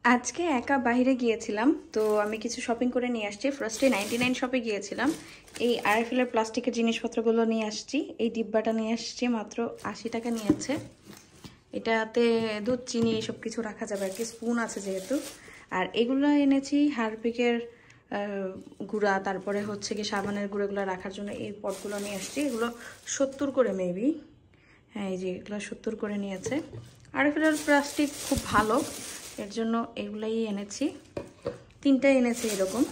আজকে একা বাইরে গিয়েছিলাম, তো আমি কিছু শপিং করে নিয়ে আসছি। ফার্স্টে 99 শপে গিয়েছিলাম। এই আরএফএলের প্লাস্টিকের জিনিসপত্রগুলো নিয়ে আসছি। এই ডিব্বাটা নিয়ে আসছি, মাত্র 80 টাকা নিয়েছে। এটাতে দুধ, চিনি এসব কিছু রাখা যাবে আর কি, স্পুন আছে যেহেতু। আর এগুলো এনেছি হারপিকের গুঁড়া, তারপরে হচ্ছে কি সাবানের গুঁড়োগুলো রাখার জন্য এই পটগুলো নিয়ে আসছি। এগুলো 70 করে মেবি। হ্যাঁ, এই যে এগুলো 70 করে নিয়েছে। আরএফএলের প্লাস্টিক খুব ভালো, এর জন্য এগুলাই এনেছি। 3টা এনেছি এরকম।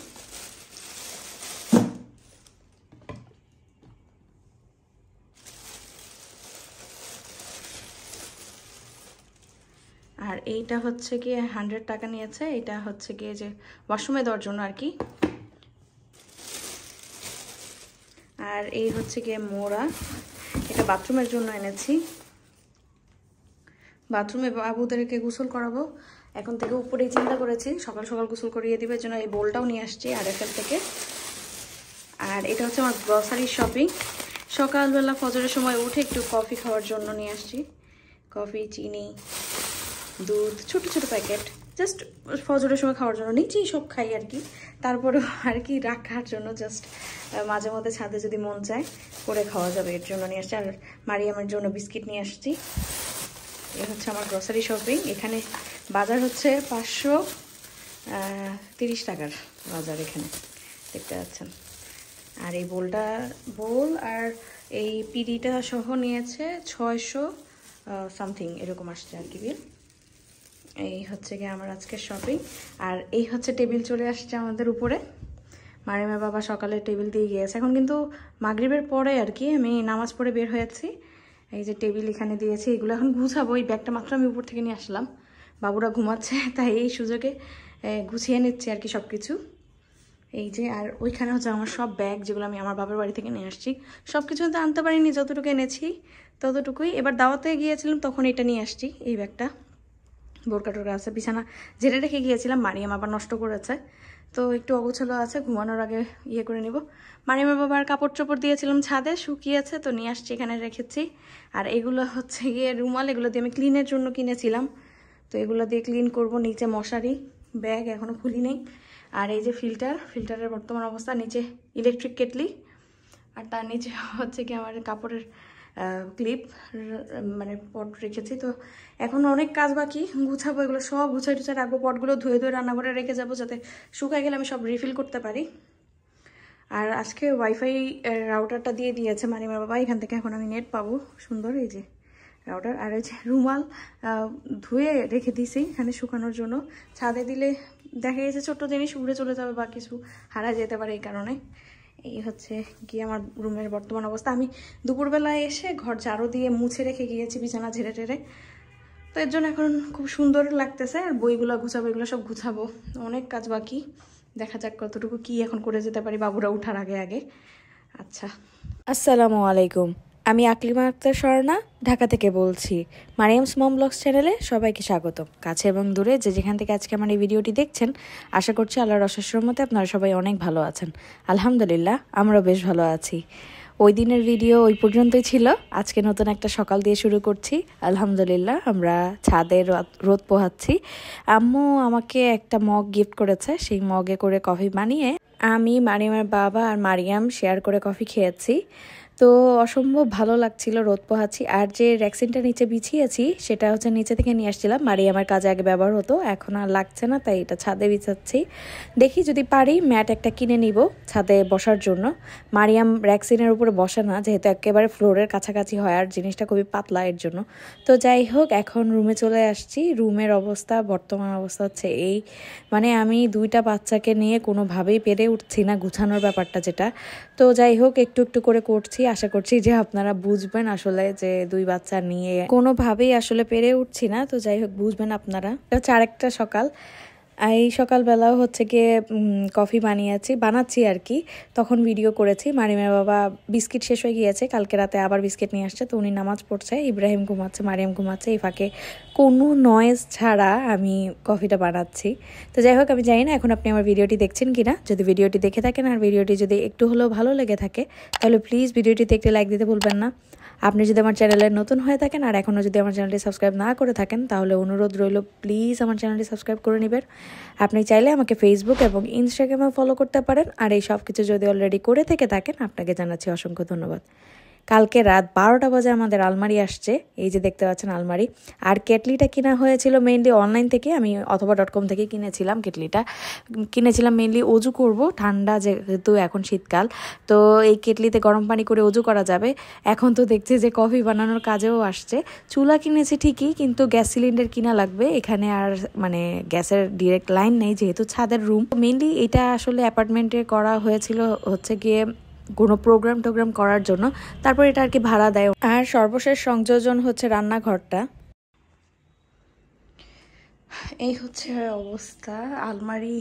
আর এইটা হচ্ছে গিয়ে 100 টাকা নিয়েছে। এটা হচ্ছে গিয়ে যে ওয়াশরুমে দেওয়ার জন্য আর কি। আর এই হচ্ছে গিয়ে মোড়া, এটা বাথরুমের জন্য এনেছি। বাথরুমে বাবুদেরকে গোসল করাবো, এখন থেকে উপরেই চিন্তা করেছি সকাল সকাল গোসল করিয়ে দিবে জন্য এই বোলটাও নিয়ে আসছি আরএফএল থেকে। আর এটা হচ্ছে আমার গ্রসারি শপিং। সকালবেলা ফজরের সময় উঠে একটু কফি খাওয়ার জন্য নিয়ে আসছি। কফি, চিনি, দুধ, ছোট ছোট প্যাকেট, জাস্ট ফজরের সময় খাওয়ার জন্য। নিচেই সব খাই আর কি, তারপরেও আর কি রাখার জন্য জাস্ট মাঝে মধ্যে ছাদে যদি মন চায় করে খাওয়া যাবে, এর জন্য নিয়ে আসছি। আর মারিয়ামের জন্য বিস্কিট নিয়ে আসছি। এ হচ্ছে আমার গ্রসারি শপিং। এখানে বাজার হচ্ছে 530 টাকার বাজার, এখানে দেখতে পাচ্ছেন। আর এই বোল আর এই পিডিটা সহ নিয়েছে 600 সামথিং এরকম আসছে আর কি বিল। এই হচ্ছে গিয়ে আমার আজকের শপিং। আর এই হচ্ছে টেবিল চলে আসছে আমাদের উপরে। মারিমের বাবা সকালে টেবিল দিয়ে গিয়েছে, এখন কিন্তু মাগরিবের পরে আর কি আমি নামাজ পড়ে বের হয়েছি। এই যে টেবিল এখানে দিয়েছি, এগুলো এখন গুছাবো। এই ব্যাগটা মাত্র আমি উপর থেকে নিয়ে আসলাম, বাবুরা ঘুমাচ্ছে তাই এই সুযোগে গুছিয়ে নিচ্ছি আর কি সব কিছু। এই যে, আর ওইখানে হচ্ছে আমার সব ব্যাগ যেগুলো আমি আমার বাবার বাড়ি থেকে নিয়ে আসছি। সব কিছু তো আনতে পারিনি, যতটুকু এনেছি ততটুকুই। এবার দাওয়াতে গিয়েছিলাম তখন এটা নিয়ে আসছি, এই ব্যাগটা। বোরকা টোরকা আছে, বিছানা ঝেড়ে রেখে গিয়েছিলাম, মারিয়াম আবার নষ্ট করেছে, তো একটু অগোছালো আছে, ঘুমানোর আগে ইয়ে করে নিব। মারিয়ামের বাবার কাপড় চোপড় দিয়েছিলাম ছাদে, শুকিয়েছে, তো নিয়ে আসছি, এখানে রেখেছি। আর এগুলো হচ্ছে গিয়ে রুমাল, এগুলো দিয়ে আমি ক্লিনের জন্য কিনেছিলাম, তো এগুলো দিয়ে ক্লিন করব। নিচে মশারি, ব্যাগ এখনও খুলি নেই। আর এই যে ফিল্টারের বর্তমান অবস্থা, নিচে ইলেকট্রিক কেটলি, আর তার নিচে হচ্ছে কি আমার কাপড়ের ক্লিপ, মানে পট রেখেছি। তো এখন অনেক কাজ বাকি, গুছাবো, এগুলো সব গুছাই টুছাই রাখবো। পটগুলো ধুয়ে ধুয়ে রান্না করে রেখে যাবো, যাতে শুকায় গেলে আমি সব রিফিল করতে পারি। আর আজকে ওয়াইফাই রাউটারটা দিয়ে দিয়েছে মারিমার বাবা, এখান থেকে এখন আমি নেট পাবো সুন্দর। এই যে রাউটার, আর এই যে রুমাল ধুয়ে রেখে দিয়েছি এখানে শুকানোর জন্য। ছাদে দিলে দেখা গেছে ছোট্ট জিনিস উড়ে চলে যাবে বা কিছু হারা যেতে পারে, এই কারণে। এই হচ্ছে গিয়ে আমার রুমের বর্তমান অবস্থা। আমি দুপুরবেলায় এসে ঘর ঝাড়ু দিয়ে মুছে রেখে গিয়েছি বিছানা ঝেড়ে টেড়ে, তো এর জন্য এখন খুব সুন্দর লাগতেছে। আর বইগুলো গুছাবো, এগুলো সব গুছাবো, অনেক কাজ বাকি। দেখা যাক কতটুকু কি এখন করে যেতে পারি বাবুরা উঠার আগে আগে। আচ্ছা, আসসালামু আলাইকুম। আমি আকলিমা আক্তার স্বর্ণা, ঢাকা থেকে বলছি। মারিয়ামস মম ব্লগস চ্যানেলে সবাইকে স্বাগতম। কাছে এবং দূরে যে যেখান থেকে আজকে আমার এই ভিডিওটি দেখছেন, আশা করছি আল্লাহর অশেষ রহমতে আপনারা সবাই অনেক ভালো আছেন। আলহামদুলিল্লাহ, আমরাও বেশ ভালো আছি। ওই দিনের ভিডিও ওই পর্যন্তই ছিল। আজকে নতুন একটা সকাল দিয়ে শুরু করছি। আলহামদুলিল্লাহ, আমরা ছাদে রোদ পোহাচ্ছি। আম্মু আমাকে একটা মগ গিফট করেছে, সেই মগে করে কফি বানিয়ে আমি, মারিয়ামের বাবা আর মারিয়াম শেয়ার করে কফি খেয়েছি। তো অসম্ভব ভালো লাগছিল, রোদ পোহাচ্ছি। আর যে র্যাক্সিনটা নিচে বিছিয়েছি সেটা হচ্ছে নিচে থেকে নিয়ে আসছিলাম, মারিয়ামের কাজে আগে ব্যবহার হতো, এখন আর লাগছে না, তাই এটা ছাদে বিছাচ্ছি। দেখি যদি পারি ম্যাট একটা কিনে নিব ছাদে বসার জন্য। মারিয়াম র্যাক্সিনের উপরে বসে না, যেহেতু একেবারে ফ্লোরের কাছাকাছি হয় আর জিনিসটা খুবই পাতলা, এর জন্য। তো যাই হোক, এখন রুমে চলে আসছি। রুমের অবস্থা, বর্তমান অবস্থা হচ্ছে এই, মানে আমি 2টা বাচ্চাকে নিয়ে কোনোভাবেই পেরে উঠছি না গুছানোর ব্যাপারটা যেটা। তো যাই হোক, একটু একটু করে করছি, আশা করছি যে আপনারা বুঝবেন আসলে যে 2 বাচ্চা নিয়ে কোনোভাবেই আসলে পেরে উঠছি না। তো যাই হোক, বুঝবেন আপনারা। এটা হচ্ছে আরেকটা সকাল। এই সকালবেলাও হচ্ছে গিয়ে কফি বানাচ্ছি আর কি, তখন ভিডিও করেছি। মারিমের বাবা বিস্কিট শেষ হয়ে গিয়েছে, কালকে রাতে আবার বিস্কিট নিয়ে আসছে, তো উনি নামাজ পড়ছে, ইব্রাহিম ঘুমাচ্ছে, মারিয়াম ঘুমাচ্ছে। এই ফাঁকে কোনো নয়েজ ছাড়া আমি কফিটা বানাচ্ছি। তো যাই হোক, আমি জানি না এখন আপনি আমার ভিডিওটি দেখছেন কিনা। যদি ভিডিওটি দেখে থাকেন আর ভিডিওটি যদি একটু হলেও ভালো লেগে থাকে, তাহলে প্লিজ ভিডিওটিতে একটি লাইক দিতে ভুলবেন না। আপনি যদি আমার চ্যানেলে নতুন হয়ে থাকেন আর এখনও যদি আমার চ্যানেলটি সাবস্ক্রাইব না করে থাকেন তাহলে অনুরোধ রইল প্লিজ আমার চ্যানেলটি সাবস্ক্রাইব করে নেবেন। আপনি চাইলে আমাকে ফেসবুক এবং ইনস্টাগ্রামে ফলো করতে পারেন। আর এই সব কিছু যদি অলরেডি করে থেকে থাকেন আপনাকে জানাচ্ছি অসংখ্য ধন্যবাদ। কালকে রাত 12টা বাজে আমাদের আলমারি আসছে, এই যে দেখতে পাচ্ছেন আলমারি। আর কেটলিটা কিনা হয়েছিল মেইনলি অনলাইন থেকে, আমি অথবা.com থেকে কিনেছিলাম। কেটলিটা কিনেছিলাম মেইনলি অজু করব, ঠান্ডা যেহেতু এখন শীতকাল, তো এই কেটলিতে গরম পানি করে অজু করা যাবে। এখন তো দেখছি যে কফি বানানোর কাজেও আসছে। চুলা কিনেছি ঠিকই, কিন্তু গ্যাস সিলিন্ডার কিনা লাগবে। এখানে আর মানে গ্যাসের ডিরেক্ট লাইন নেই যেহেতু ছাদের রুম। মেইনলি এটা আসলে অ্যাপার্টমেন্টে করা হয়েছিল হচ্ছে গিয়ে কোনো প্রোগ্রাম করার জন্য, তারপর এটা আর কি ভাড়া দেয়। আর সর্বশেষ সংযোজন হচ্ছে রান্নাঘরটা। এই হচ্ছে অবস্থা, আলমারি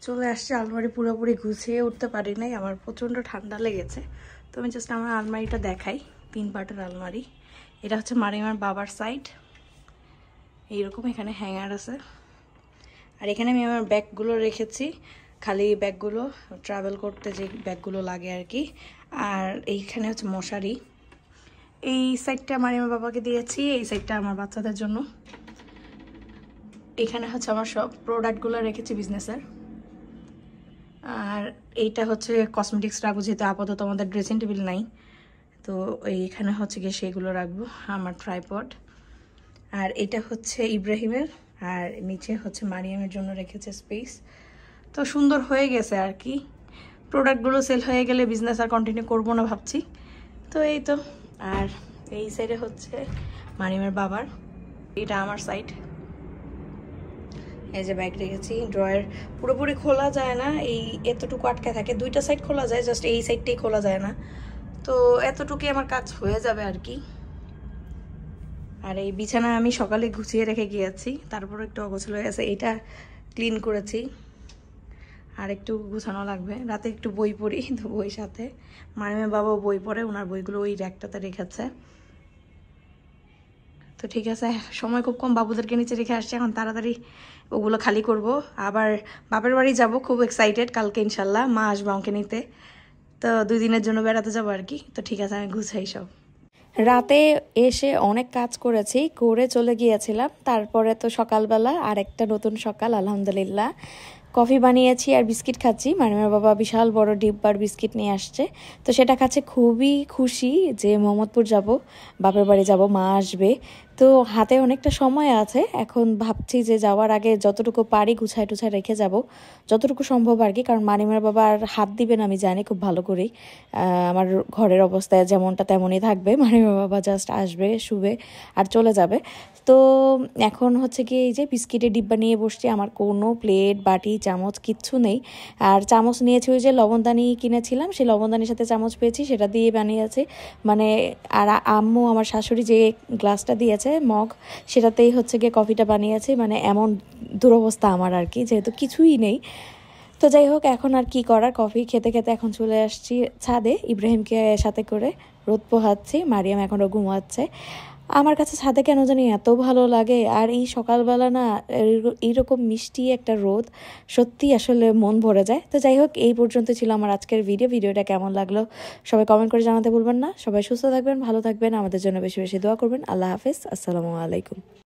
চলে আসছে। আলমারি পুরোপুরি গুছিয়ে উঠতে পারি নাই, আমার প্রচণ্ড ঠান্ডা লেগেছে। তো আমি জাস্ট আমার আলমারিটা দেখাই। 3 পার্টের আলমারি। এটা হচ্ছে মারিমার বাবার সাইড, এইরকম এখানে হ্যাঙ্গার আছে। আর এখানে আমি আমার ব্যাগগুলো রেখেছি, খালি ব্যাগগুলো ট্রাভেল করতে যে ব্যাগগুলো লাগে আর কি। আর এইখানে হচ্ছে মশারি। এই সাইডটা মারিমার বাবাকে দিয়েছি, এই সাইডটা আমার বাচ্চাদের জন্য। এখানে হচ্ছে আমার সব প্রোডাক্টগুলো রেখেছি বিজনেসের। আর এইটা হচ্ছে কসমেটিক্স রাখবো, যেহেতু আপাতত আমাদের ড্রেসিং টেবিল নাই, তো এইখানে হচ্ছে গিয়ে সেগুলো রাখবো, আমার ট্রাইপড। আর এটা হচ্ছে ইব্রাহিমের, আর নিচে হচ্ছে মারিয়ামের জন্য রেখেছে স্পেস। তো সুন্দর হয়ে গেছে আর কি। প্রোডাক্টগুলো সেল হয়ে গেলে বিজনেস আর কন্টিনিউ করবো না ভাবছি। তো এই তো। আর এই সাইডে হচ্ছে মারিয়ামের বাবার, এটা আমার সাইড। এই যে ব্যাগ রেখেছি, ড্রয়ার পুরোপুরি খোলা যায় না, এই এতটুকু আটকে থাকে। 2টা সাইড খোলা যায়, জাস্ট এই সাইডটাই খোলা যায় না। তো এতটুকুই আমার কাজ হয়ে যাবে আর কি। আর এই বিছানা আমি সকালে গুছিয়ে রেখে গিয়েছি, তারপর একটু অগোছালো হয়ে গেছে। এটা ক্লিন করেছি, আর একটু গুছানো লাগবে। রাতে একটু বই পড়ি, তো বই সাথে মারিমের বাবাও বই পড়ে, ওনার বইগুলো ওই র্যাকটাতে রেখেছে। তো ঠিক আছে, সময় খুব কম, বাবুদেরকে নিচে রেখে আসছি, এখন তাড়াতাড়ি ওগুলো খালি করব। আবার বাপের বাড়ি যাব, খুব এক্সাইটেড। কালকে ইনশাল্লাহ মা আসবে আমাকে নিতে, তো 2 দিনের জন্য বেড়াতে যাবো আর কি। তো ঠিক আছে, আমি গুছাই সব। রাতে এসে অনেক কাজ করেছি, করে চলে গিয়েছিলাম। তারপরে তো সকালবেলা আর একটা নতুন সকাল, আলহামদুলিল্লাহ। কফি বানিয়েছি আর বিস্কিট খাচ্ছি। মারিমার বাবা বিশাল বড় ডিব্বার বিস্কিট নিয়ে আসছে, তো সেটা খাচ্ছে। খুবই খুশি যে মোহাম্মদপুর যাব, বাপের বাড়ি যাব, মা আসবে। তো হাতে অনেকটা সময় আছে, এখন ভাবছি যে যাওয়ার আগে যতটুকু পারি গুছাই টুছাই রেখে যাব, যতটুকু সম্ভব আর কি। কারণ মারিমার বাবা আর হাত দিবেন আমি জানি খুব ভালো করেই। আমার ঘরের অবস্থায় যেমনটা তেমনই থাকবে, মারিমার বাবা জাস্ট আসবে, শুবে আর চলে যাবে। তো এখন হচ্ছে কি এই যে বিস্কিটের ডিব্বা নিয়ে বসছি, আমার কোনো প্লেট বাটি চামচ কিচ্ছু নেই। আর চামচ নিয়েছি ওই যে লবণদানি কিনেছিলাম, সেই লবণদানির সাথে চামচ পেয়েছি, সেটা দিয়ে বানিয়েছি। মানে আর আম্মু আমার শাশুড়ি যে গ্লাসটা দিয়েছে মগ, সেটাতেই হচ্ছে গিয়ে কফিটা বানিয়েছি। মানে এমন দুরবস্থা আমার আর কি, যেহেতু কিছুই নেই। তো যাই হোক, এখন আর কি করার, কফি খেতে খেতে এখন চলে আসছি ছাদে, ইব্রাহিমকে সাথে করে রোদ পোহাচ্ছি। মারিয়াম এখনও ঘুমাচ্ছে। আমার কাছে ছাদে কেন জানি এত ভালো লাগে। আর এই সকালবেলা না এইরকম মিষ্টি একটা রোদ, সত্যি আসলে মন ভরে যায়। তো যাই হোক, এই পর্যন্ত ছিল আমার আজকের ভিডিওটা কেমন লাগলো সবাই কমেন্ট করে জানাতে ভুলবেন না। সবাই সুস্থ থাকবেন, ভালো থাকবেন, আমাদের জন্য বেশি বেশি দোয়া করবেন। আল্লাহ হাফেজ, আসসালামু আলাইকুম।